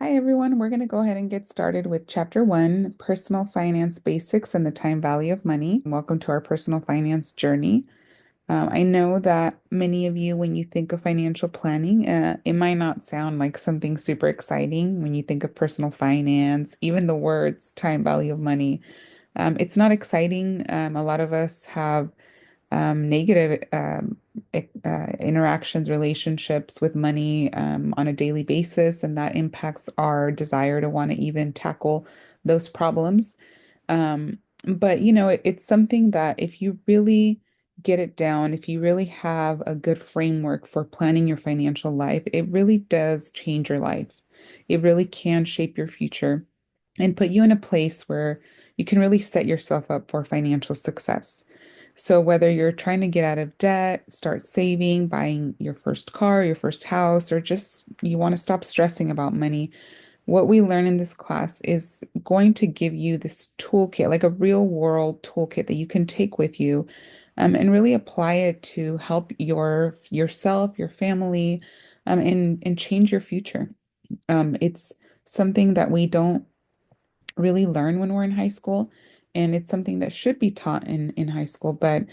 Hi, everyone. We're going to go ahead and get started with Chapter 1, Personal Finance Basics and the Time Value of Money. Welcome to our personal finance journey. I know that many of you, when you think of financial planning, it might not sound like something super exciting when you think of personal finance, even the words time value of money. It's not exciting. A lot of us have negative interactions, relationships with money on a daily basis, and that impacts our desire to want to even tackle those problems. But it's something that if you really get it down, if you really have a good framework for planning your financial life, it really does change your life. It really can shape your future and put you in a place where you can really set yourself up for financial success. So whether you're trying to get out of debt, start saving, buying your first car, your first house, or just you want to stop stressing about money, what we learn in this class is going to give you this toolkit, like a real world toolkit that you can take with you, and really apply it to help yourself, your family, and change your future. It's something that we don't really learn when we're in high school. And it's something that should be taught in high school, but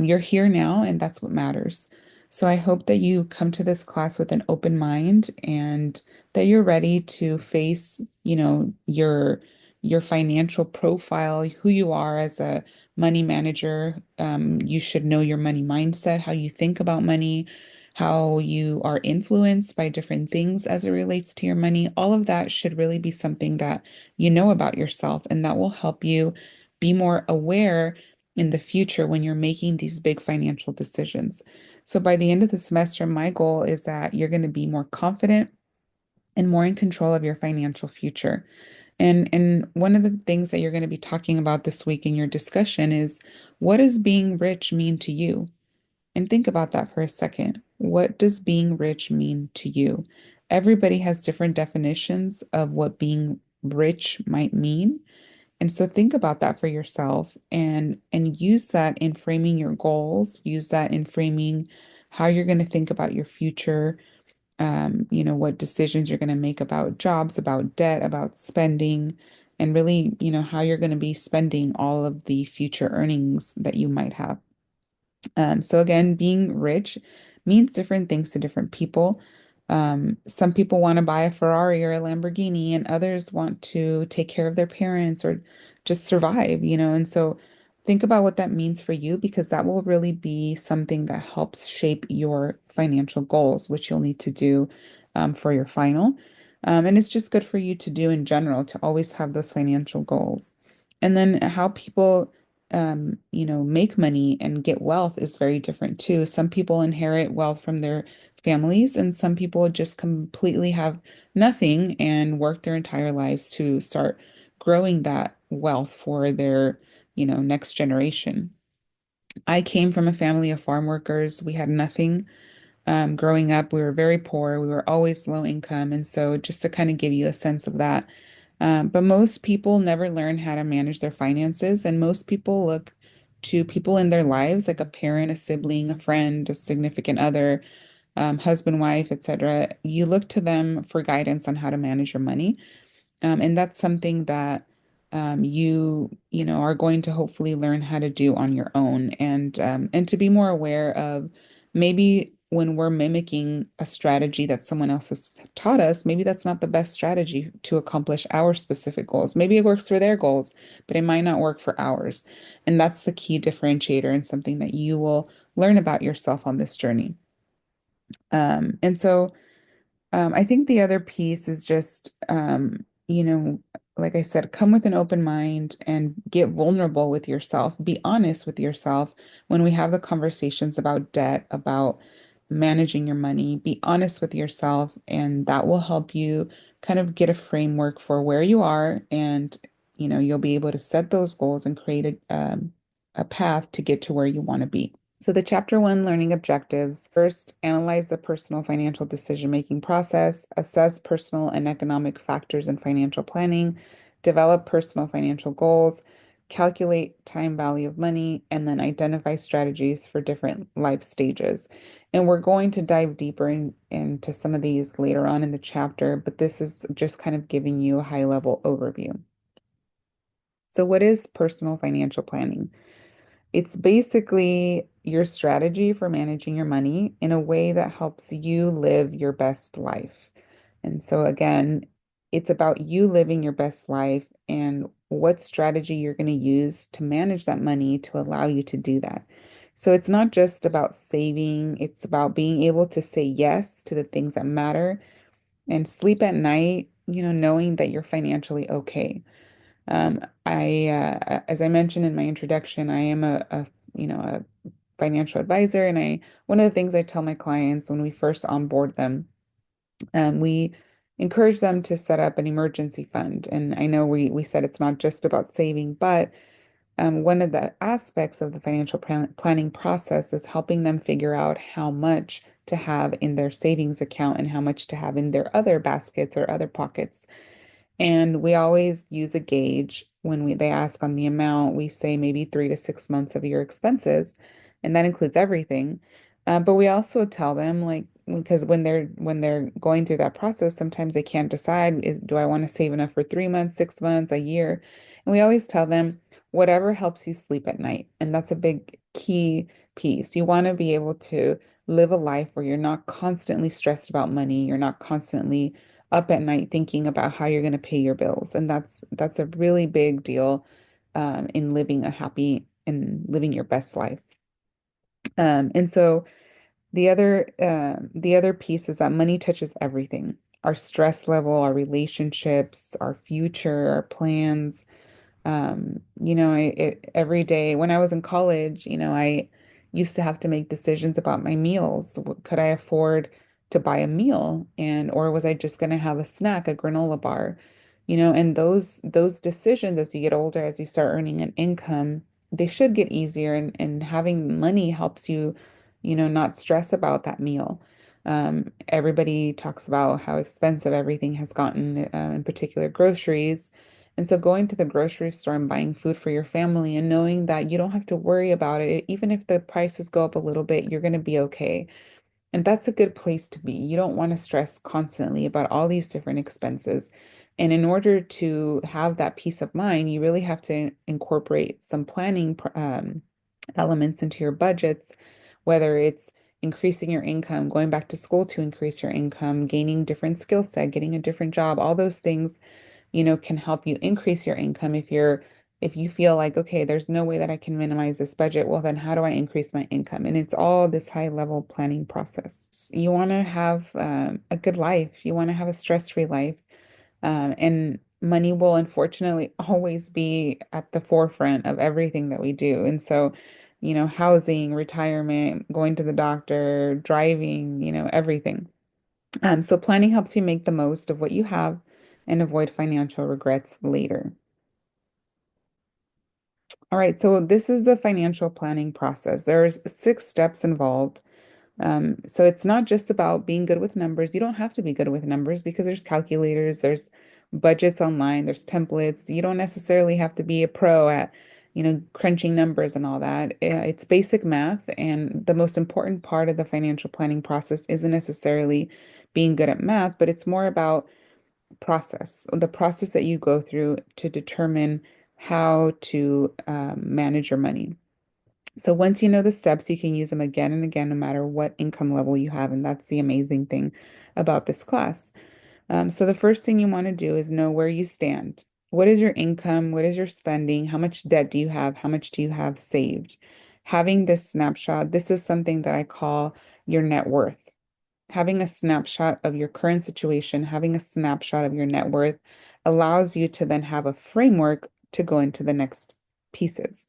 you're here now, and that's what matters. So I hope that you come to this class with an open mind and that you're ready to face, your financial profile, who you are as a money manager. You should know your money mindset, how you think about money, how you are influenced by different things as it relates to your money. All of that should really be something that you know about yourself, and that will help you be more aware in the future when you're making these big financial decisions. So by the end of the semester, my goal is that you're going to be more confident and more in control of your financial future. And one of the things that you're going to be talking about this week in your discussion is, what does being rich mean to you? And think about that for a second. What does being rich mean to you? Everybody has different definitions of what being rich might mean. And so think about that for yourself and use that in framing your goals, use that in framing how you're going to think about your future, what decisions you're going to make about jobs, about debt, about spending, and really, how you're going to be spending all of the future earnings that you might have. So again, being rich means different things to different people. Some people want to buy a Ferrari or a Lamborghini, and others want to take care of their parents or just survive. And so think about what that means for you, because that will really be something that helps shape your financial goals, which you'll need to do for your final. And it's just good for you to do in general, to always have those financial goals. And then how people make money and get wealth is very different too. Some people inherit wealth from their families, and some people just completely have nothing and work their entire lives to start growing that wealth for their, next generation. I came from a family of farm workers. We had nothing. Growing up, we were very poor. We were always low income. And so just to kind of give you a sense of that, but most people never learn how to manage their finances, and most people look to people in their lives, like a parent, a sibling, a friend, a significant other, husband, wife, etc. You look to them for guidance on how to manage your money. And that's something that you are going to hopefully learn how to do on your own, and to be more aware of maybe when we're mimicking a strategy that someone else has taught us, maybe that's not the best strategy to accomplish our specific goals. Maybe it works for their goals, but it might not work for ours. And that's the key differentiator and something that you will learn about yourself on this journey. And so I think the other piece is just, like I said, come with an open mind and get vulnerable with yourself. Be honest with yourself when we have the conversations about debt, about managing your money. Be honest with yourself, and that will help you kind of get a framework for where you are, and you'll be able to set those goals and create a path to get to where you want to be. So the chapter one learning objectives: first, analyze the personal financial decision-making process, assess personal and economic factors in financial planning, develop personal financial goals, calculate time value of money, and then identify strategies for different life stages. And we're going to dive deeper into some of these later on in the chapter, but this is just kind of giving you a high level overview. So, what is personal financial planning? It's basically your strategy for managing your money in a way that helps you live your best life. And so, again, it's about you living your best life and what strategy you're going to use to manage that money to allow you to do that. So, it's not just about saving, it's about being able to say yes to the things that matter and sleep at night, knowing that you're financially okay. As I mentioned in my introduction, I am a financial advisor, and one of the things I tell my clients when we first onboard them, we encourage them to set up an emergency fund. And I know we said it's not just about saving, but one of the aspects of the financial planning process is helping them figure out how much to have in their savings account and how much to have in their other baskets or other pockets. And we always use a gauge when they ask on the amount. We say maybe 3 to 6 months of your expenses, and that includes everything. But we also tell them, like, because when they're going through that process, sometimes they can't decide, do I want to save enough for 3 months, 6 months, a year? And we always tell them whatever helps you sleep at night. And that's a big key piece. You want to be able to live a life where you're not constantly stressed about money, you're not constantly up at night thinking about how you're going to pay your bills. And that's a really big deal in living a happy and living your best life. And so the other piece is that money touches everything. Our stress level, our relationships, our future, our plans. Every day when I was in college, I used to have to make decisions about my meals. Could I afford to buy a meal, and or was I just going to have a snack, a granola bar? And those decisions as you get older, as you start earning an income, they should get easier, and having money helps you, not stress about that meal. Everybody talks about how expensive everything has gotten, in particular groceries. And so going to the grocery store and buying food for your family and knowing that you don't have to worry about it, even if the prices go up a little bit, you're going to be okay. And that's a good place to be. You don't want to stress constantly about all these different expenses. And in order to have that peace of mind, you really have to incorporate some planning elements into your budgets, whether it's increasing your income, going back to school to increase your income, gaining different skill set, getting a different job, all those things can help you increase your income if you feel like, okay, there's no way that I can minimize this budget, well, then how do I increase my income? And it's all this high level planning process. You want to have a good life. You want to have a stress-free life. And money will unfortunately always be at the forefront of everything that we do. And so, housing, retirement, going to the doctor, driving, everything. So planning helps you make the most of what you have and avoid financial regrets later. All right, so this is the financial planning process. There's 6 steps involved. So it's not just about being good with numbers. You don't have to be good with numbers because there's calculators, there's budgets online, there's templates. You don't necessarily have to be a pro at, crunching numbers and all that. It's basic math, and the most important part of the financial planning process isn't necessarily being good at math, but it's more about the process that you go through to determine how to manage your money. So once you know the steps, you can use them again and again, no matter what income level you have. And that's the amazing thing about this class. So the first thing you want to do is know where you stand. What is your income? What is your spending? How much debt do you have? How much do you have saved? Having this snapshot, this is something that I call your net worth. Having a snapshot of your current situation, having a snapshot of your net worth allows you to then have a framework to go into the next pieces.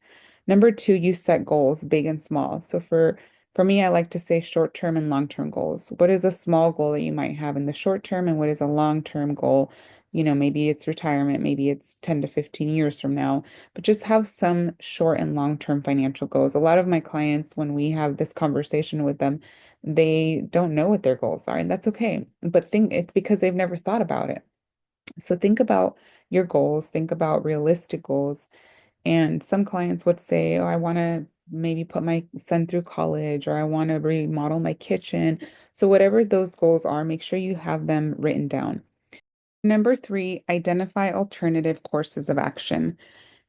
Number two, you set goals, big and small. So for me, I like to say short-term and long-term goals. What is a small goal that you might have in the short term, and what is a long-term goal? Maybe it's retirement, maybe it's 10 to 15 years from now, but just have some short and long-term financial goals. A lot of my clients, when we have this conversation with them, they don't know what their goals are, and that's okay. But think it's because they've never thought about it. So think about your goals, think about realistic goals. And some clients would say, oh, I want to maybe put my son through college, or I want to remodel my kitchen. So whatever those goals are, make sure you have them written down. Number three, identify alternative courses of action.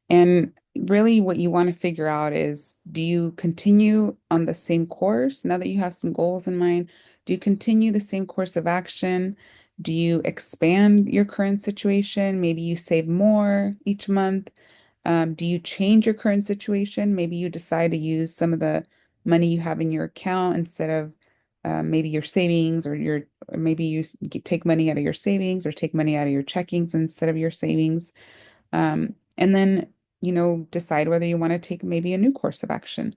And really, what you want to figure out is, do you continue on the same course now that you have some goals in mind? Do you continue the same course of action? Do you expand your current situation? Maybe you save more each month. Do you change your current situation? Maybe you decide to use some of the money you have in your account instead of maybe your savings, or maybe take money out of your savings or take money out of your checkings instead of your savings. And then, decide whether you want to take maybe a new course of action.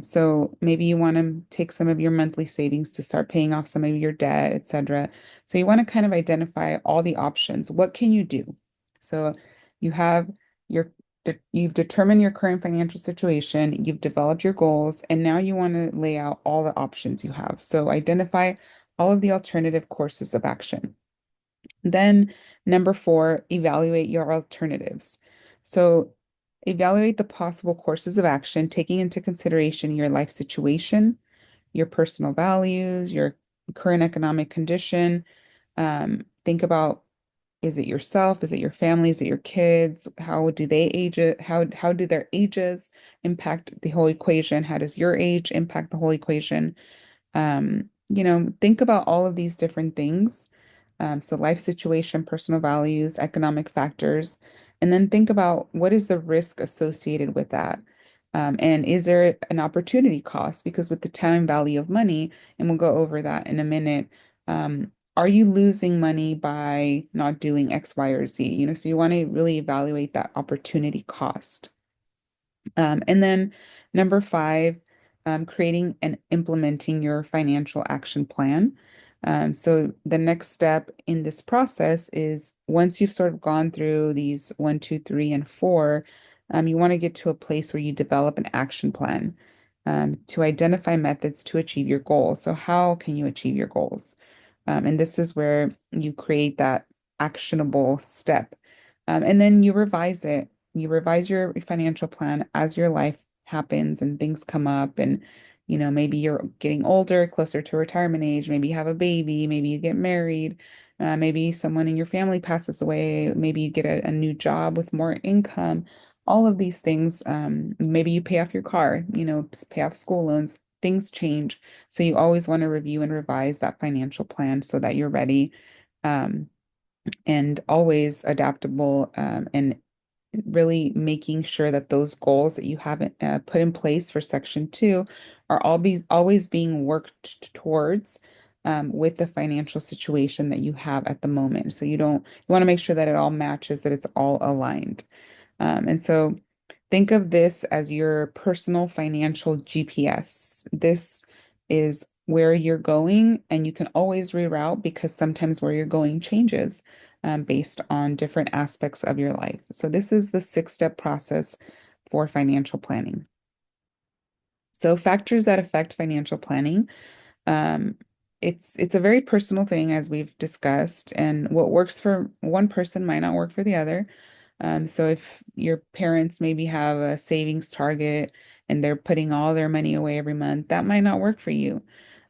So maybe you want to take some of your monthly savings to start paying off some of your debt, etc. So you want to kind of identify all the options. What can you do? So you have your you've determined your current financial situation, you've developed your goals, and now you want to lay out all the options you have. So identify all of the alternative courses of action. Then, number four, evaluate your alternatives. So, evaluate the possible courses of action, taking into consideration your life situation, your personal values, your current economic condition. Think about, is it yourself? Is it your family? Is it your kids? How do they age it? How do their ages impact the whole equation? How does your age impact the whole equation? Think about all of these different things. So life situation, personal values, economic factors, and then think about what is the risk associated with that. And is there an opportunity cost? Because with the time value of money, and we'll go over that in a minute, are you losing money by not doing X, Y, or Z? So you want to really evaluate that opportunity cost. And then number five, creating and implementing your financial action plan. So the next step in this process is, once you've sort of gone through these one, two, three, and four, you want to get to a place where you develop an action plan to identify methods to achieve your goals. So how can you achieve your goals? And this is where you create that actionable step. And then you revise it. You revise your financial plan as your life happens and things come up. And, maybe you're getting older, closer to retirement age. Maybe you have a baby. Maybe you get married. Maybe someone in your family passes away. Maybe you get a new job with more income. All of these things. Maybe you pay off your car, pay off school loans. Things change. So you always want to review and revise that financial plan so that you're ready, um, and always adaptable, and really making sure that those goals that you haven't put in place for section two are always being worked towards, with the financial situation that you have at the moment. So you want to make sure that it all matches, that it's all aligned. And so think of this as your personal financial GPS. This is where you're going, and you can always reroute because sometimes where you're going changes, based on different aspects of your life. So, this is the six-step process for financial planning. So, factors that affect financial planning. Um, it's a very personal thing, as we've discussed, and what works for one person might not work for the other. So if your parents maybe have a savings target and they're putting all their money away every month, that might not work for you.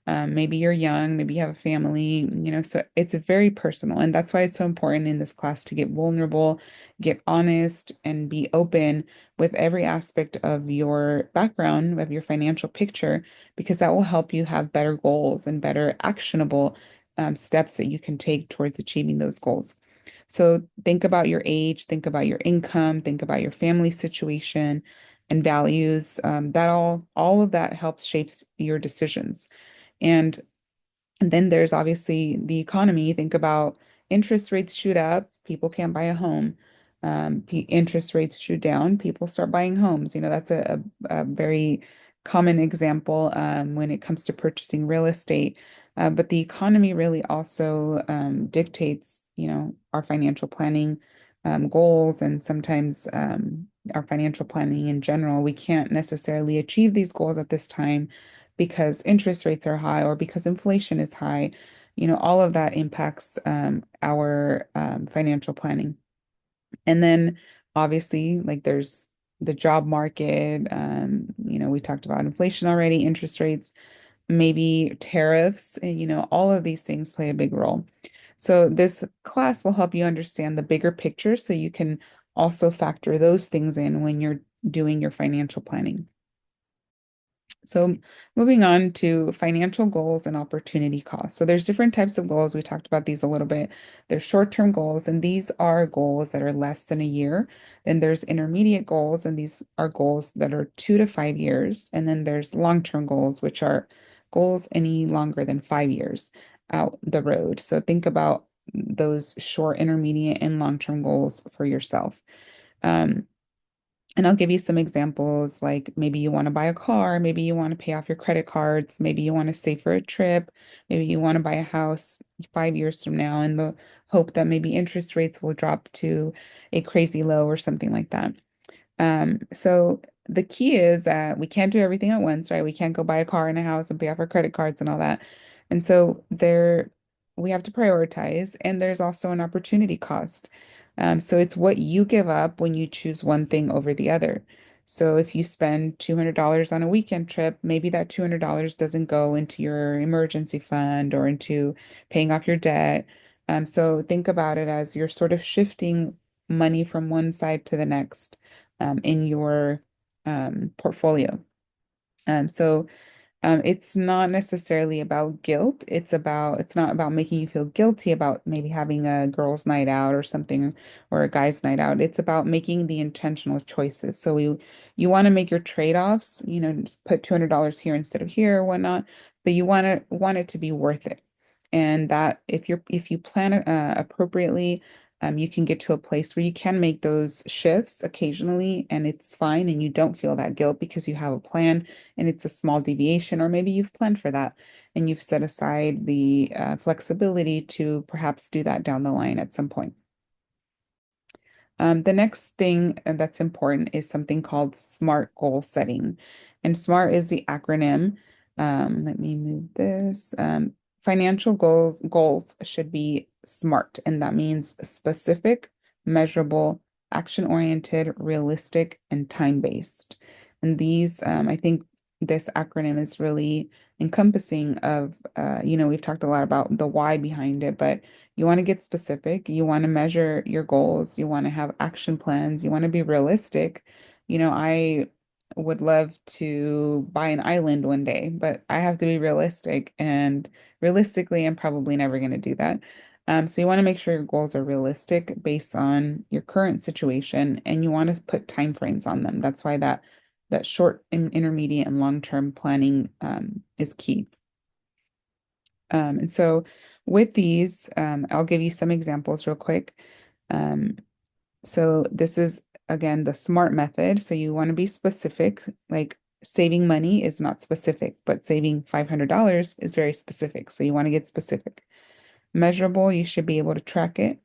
Maybe you're young, maybe you have a family, so it's very personal. And that's why it's so important in this class to get vulnerable, get honest, and be open with every aspect of your background, of your financial picture, because that will help you have better goals and better actionable steps that you can take towards achieving those goals. So think about your age, think about your income, think about your family situation and values. That all of that helps shapes your decisions. And and then there's obviously the economy. Think about interest rates shoot up, people can't buy a home. Interest rates shoot down, people start buying homes. That's a very common example, when it comes to purchasing real estate. But the economy really also dictates, our financial planning goals, and sometimes our financial planning in general. We can't necessarily achieve these goals at this time because interest rates are high or because inflation is high. All of that impacts our financial planning. And then obviously, like, there's the job market. We talked about inflation already, interest rates, maybe tariffs, and all of these things play a big role. So this class will help you understand the bigger picture so you can also factor those things in when you're doing your financial planning. So moving on to financial goals and opportunity costs. So there's different types of goals. We talked about these a little bit. There's short-term goals, and these are goals that are less than a year. Then there's intermediate goals, and these are goals that are 2 to 5 years. And then there's long-term goals, which are goals any longer than 5 years out the road. So think about those short, intermediate, and long-term goals for yourself. Um, and I'll give you some examples, like maybe you want to buy a car, maybe you want to pay off your credit cards, maybe you want to save for a trip, maybe you want to buy a house 5 years from now in the hope that maybe interest rates will drop to a crazy low or something like that. So the key is that we can't do everything at once, right? We can't go buy a car and a house and pay off our credit cards and all that. And so we have to prioritize, and there's also an opportunity cost. So it's what you give up when you choose one thing over the other. So if you spend $200 on a weekend trip, maybe that $200 doesn't go into your emergency fund or into paying off your debt. So think about it as you're sort of shifting money from one side to the next in your portfolio. So it's not necessarily about guilt. It's not about making you feel guilty about maybe having a girls' night out or something or a guy's night out. It's about making the intentional choices. So you want to make your trade-offs, just put $200 here instead of here or whatnot, but you want it to be worth it. And that if you plan appropriately, you can get to a place where you can make those shifts occasionally and it's fine and you don't feel that guilt because you have a plan and it's a small deviation, or maybe you've planned for that and you've set aside the flexibility to perhaps do that down the line at some point. The next thing that's important is something called SMART goal setting. And SMART is the acronym. Let me move this. Financial goals should be SMART, and that means specific, measurable, action-oriented, realistic, and time-based. And these, I think this acronym is really encompassing of, we've talked a lot about the why behind it, but you want to get specific. You want to measure your goals. You want to have action plans. You want to be realistic. I would love to buy an island one day, but I have to be realistic. And realistically, I'm probably never going to do that. So you want to make sure your goals are realistic based on your current situation, and you want to put time frames on them. That's why that short, intermediate, and long-term planning is key. And so with these, I'll give you some examples real quick. Um, so this is, again, the SMART method. So you want to be specific, like saving money is not specific, but saving $500 is very specific. So you want to get specific. Measurable, you should be able to track it.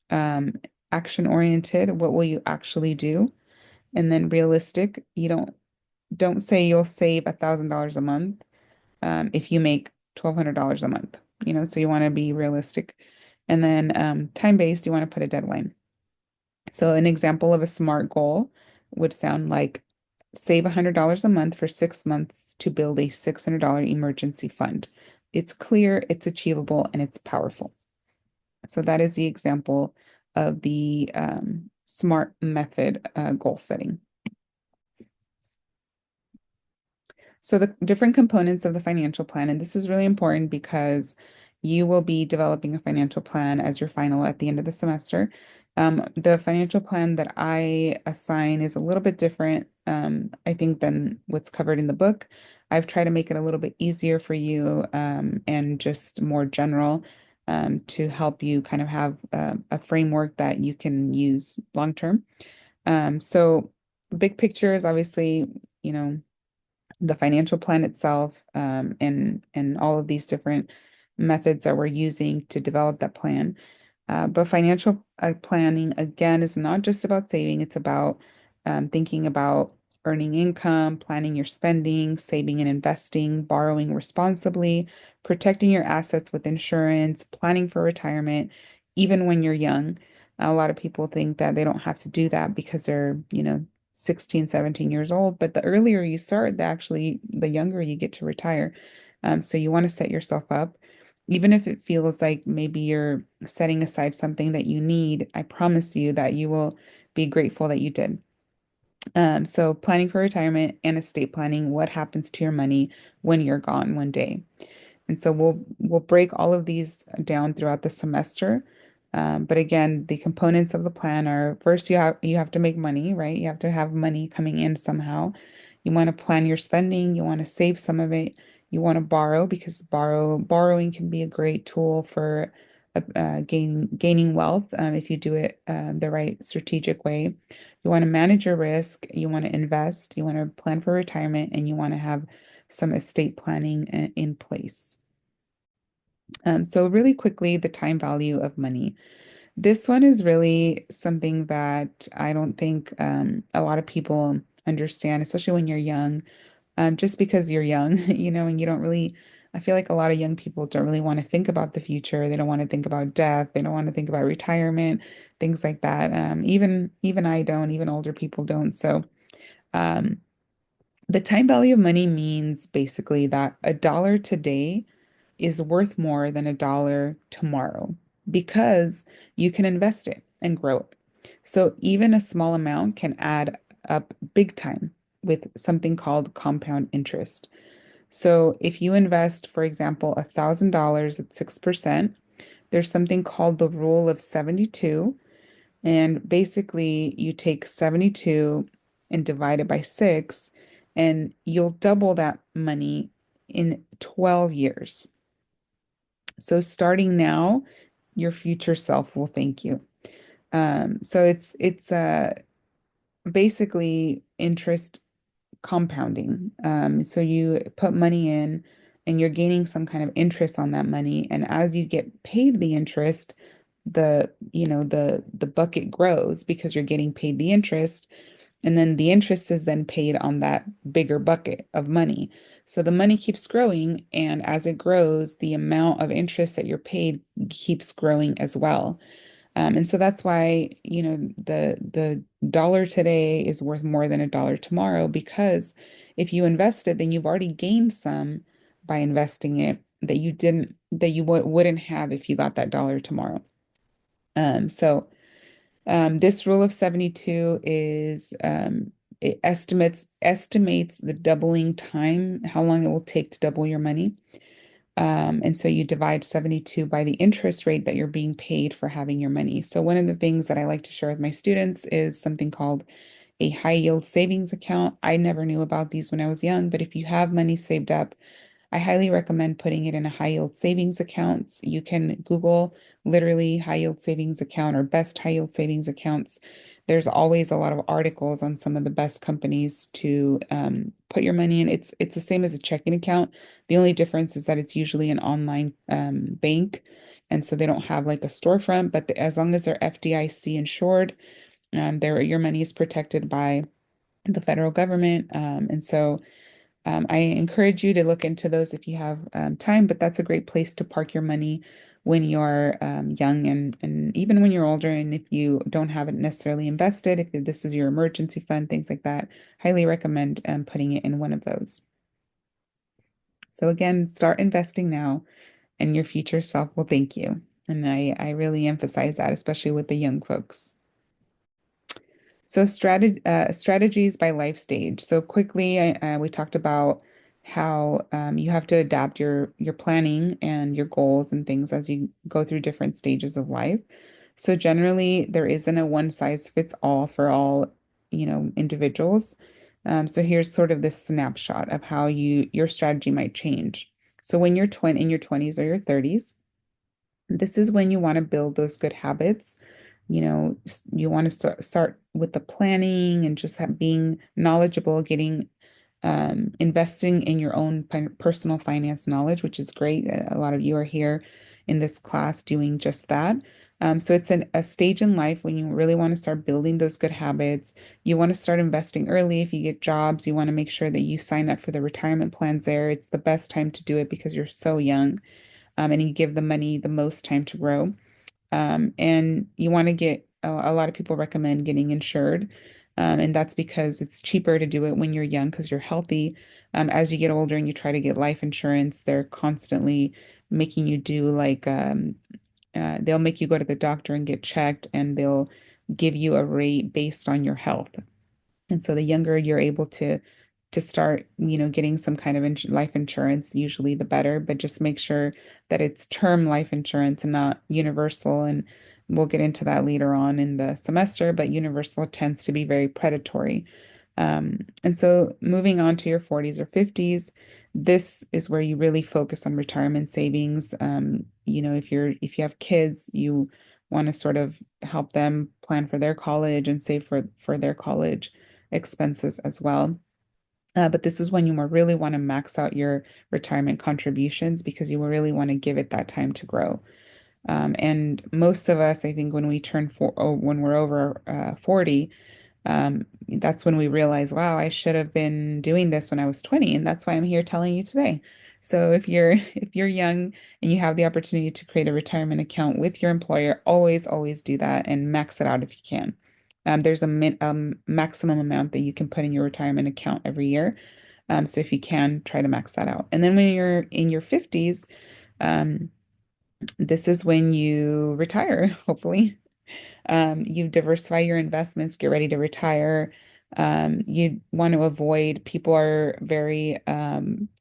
Um, Action oriented, what will you actually do? And then realistic, you don't say you'll save $1,000 a month if you make $1,200 a month, so you want to be realistic. And then time-based, you want to put a deadline. So an example of a SMART goal would sound like save $100 a month for 6 months to build a $600 emergency fund. It's clear, it's achievable, and it's powerful. So that is the example of the SMART method goal setting. So the different components of the financial plan, and this is really important because you will be developing a financial plan as your final at the end of the semester. The financial plan that I assign is a little bit different, I think, than what's covered in the book. I've tried to make it a little bit easier for you and just more general to help you kind of have a framework that you can use long term. So big picture is obviously, the financial plan itself, and all of these different methods that we're using to develop that plan. But financial planning, again, is not just about saving, it's about thinking about earning income, planning your spending, saving and investing, borrowing responsibly, protecting your assets with insurance, planning for retirement, even when you're young. A lot of people think that they don't have to do that because they're, 16, 17 years old. But the earlier you start, the younger you get to retire. So you want to set yourself up. Even if it feels like maybe you're setting aside something that you need, I promise you that you will be grateful that you did. So planning for retirement and estate planning, what happens to your money when you're gone one day? And so we'll break all of these down throughout the semester. But again, the components of the plan are first you have to make money, right? You have to have money coming in somehow. You want to plan your spending, you want to save some of it. You want to borrow because borrowing can be a great tool for gaining wealth if you do it the right strategic way. You want to manage your risk, you want to invest, you want to plan for retirement, and you want to have some estate planning in place. So really quickly, the time value of money. This one is really something that I don't think a lot of people understand, especially when you're young. Just because you're young, and you don't really, I feel like a lot of young people don't really want to think about the future. They don't want to think about death. They don't want to think about retirement, things like that. Even I don't, even older people don't. So, um, the time value of money means basically that a dollar today is worth more than a dollar tomorrow because you can invest it and grow it. So even a small amount can add up big time with something called compound interest. So if you invest, for example, $1,000 at 6%, there's something called the rule of 72. And basically, you take 72 and divide it by 6, and you'll double that money in 12 years. So starting now, your future self will thank you. So it's basically interest compounding. So you put money in and you're gaining some kind of interest on that money. And as you get paid the interest, the bucket grows because you're getting paid the interest. And then the interest is then paid on that bigger bucket of money. So the money keeps growing, and as it grows, the amount of interest that you're paid keeps growing as well. And so that's why, the dollar today is worth more than a dollar tomorrow, because if you invest it, then you've already gained some by investing it that you wouldn't have if you got that dollar tomorrow. So this rule of 72 is it estimates the doubling time, how long it will take to double your money. And so you divide 72 by the interest rate that you're being paid for having your money. So one of the things that I like to share with my students is something called a high yield savings account. I never knew about these when I was young, but if you have money saved up, I highly recommend putting it in a high yield savings account. You can Google literally high yield savings account or best high yield savings accounts. There's always a lot of articles on some of the best companies to put your money in. It's the same as a checking account. The only difference is that it's usually an online bank, and so they don't have like a storefront. But as long as they're FDIC insured, your money is protected by the federal government, and so. I encourage you to look into those if you have time, but that's a great place to park your money when you're young and even when you're older. And if you don't have it necessarily invested, if this is your emergency fund, things like that, highly recommend putting it in one of those. So again, start investing now and your future self will thank you. And I really emphasize that, especially with the young folks. So strategies by life stage. So quickly, we talked about how you have to adapt your planning and your goals and things as you go through different stages of life. So generally, there isn't a one size fits all for all, individuals. So here's sort of this snapshot of how your strategy might change. So when you're in your 20s or your 30s, this is when you want to build those good habits. You want to start with the planning and just being knowledgeable, getting investing in your own personal finance knowledge, which is great. A lot of you are here in this class doing just that. So it's a stage in life when you really want to start building those good habits. You want to start investing early. If you get jobs, you want to make sure that you sign up for the retirement plans there. It's the best time to do it because you're so young, and you give the money the most time to grow. And you want to get a lot of people recommend getting insured. And that's because it's cheaper to do it when you're young because you're healthy. As you get older and you try to get life insurance, they're constantly making you do like they'll make you go to the doctor and get checked, and they'll give you a rate based on your health. And so the younger you're able to start, getting some kind of life insurance, usually the better, but just make sure that it's term life insurance and not universal. And we'll get into that later on in the semester, but universal tends to be very predatory. And so moving on to your 40s or 50s, this is where you really focus on retirement savings. If you have kids, you want to sort of help them plan for their college and save for their college expenses as well. But this is when you really want to max out your retirement contributions because you will really want to give it that time to grow. And most of us, I think, when we're over 40, that's when we realize, wow, I should have been doing this when I was 20, and that's why I'm here telling you today. So if you're young and you have the opportunity to create a retirement account with your employer, always do that and max it out if you can. There's a maximum amount that you can put in your retirement account every year. So if you can, try to max that out. And then when you're in your 50s, um, this is when you retire, hopefully. You diversify your investments, get ready to retire. You want to avoid, people are very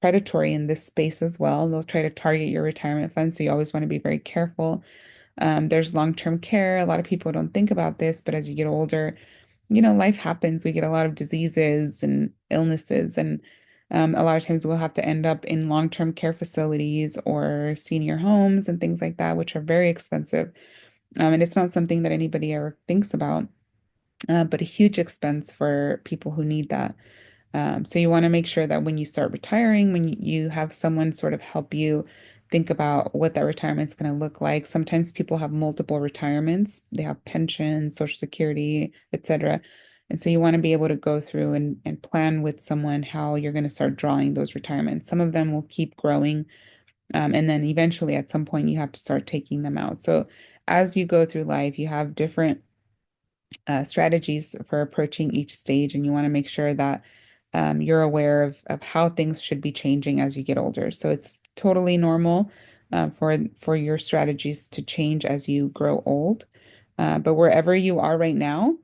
predatory in this space as well. They'll try to target your retirement fund, so you always want to be very careful. There's long-term care. A lot of people don't think about this, but as you get older, life happens. We get a lot of diseases and illnesses, and a lot of times we'll have to end up in long-term care facilities or senior homes and things like that, which are very expensive. And it's not something that anybody ever thinks about, but a huge expense for people who need that. So you want to make sure that when you start retiring, when you have someone sort of help you think about what that retirement is going to look like. Sometimes people have multiple retirements. They have pension, Social Security, etc. And so you want to be able to go through and plan with someone how you're going to start drawing those retirements. Some of them will keep growing, and then eventually at some point you have to start taking them out. So as you go through life, you have different strategies for approaching each stage, and you want to make sure that you're aware of how things should be changing as you get older. So it's totally normal for your strategies to change as you grow old. But wherever you are right now,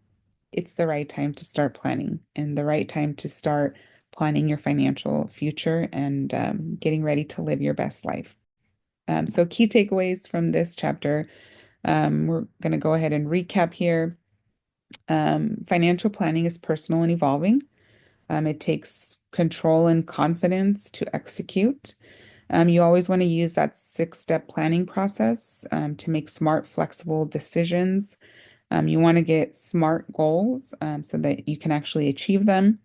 it's the right time to start planning and the right time to start planning your financial future and getting ready to live your best life. So key takeaways from this chapter, we're going to go ahead and recap here. Financial planning is personal and evolving. It takes control and confidence to execute. You always want to use that six-step planning process to make smart, flexible decisions. You want to get SMART goals so that you can actually achieve them.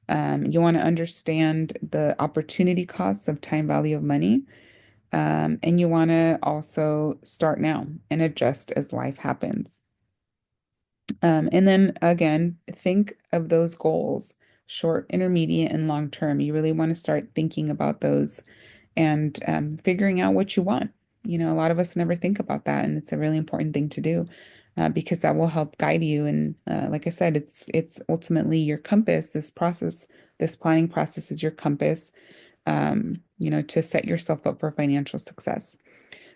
You want to understand the opportunity costs of time value of money. And you want to also start now and adjust as life happens. And then again, think of those goals, short, intermediate, and long term. You really want to start thinking about those and figuring out what you want. A lot of us never think about that, and it's a really important thing to do because that will help guide you. And like I said, it's ultimately your compass. This planning process is your compass, to set yourself up for financial success.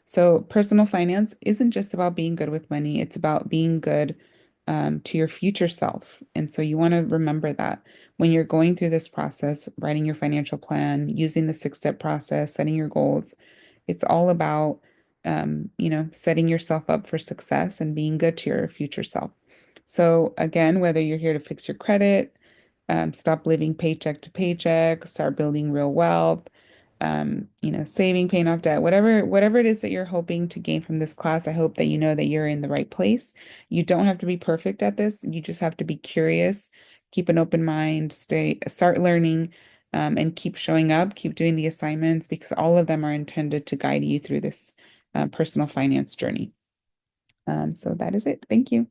So personal finance isn't just about being good with money, it's about being good to your future self. And so you want to remember that when you're going through this process, writing your financial plan, using the six-step process, setting your goals, it's all about, setting yourself up for success and being good to your future self. So again, whether you're here to fix your credit, stop living paycheck to paycheck, start building real wealth, saving, paying off debt, whatever it is that you're hoping to gain from this class, I hope that you know that you're in the right place. You don't have to be perfect at this. You just have to be curious, keep an open mind, start learning, and keep showing up, keep doing the assignments because all of them are intended to guide you through this personal finance journey. So that is it. Thank you.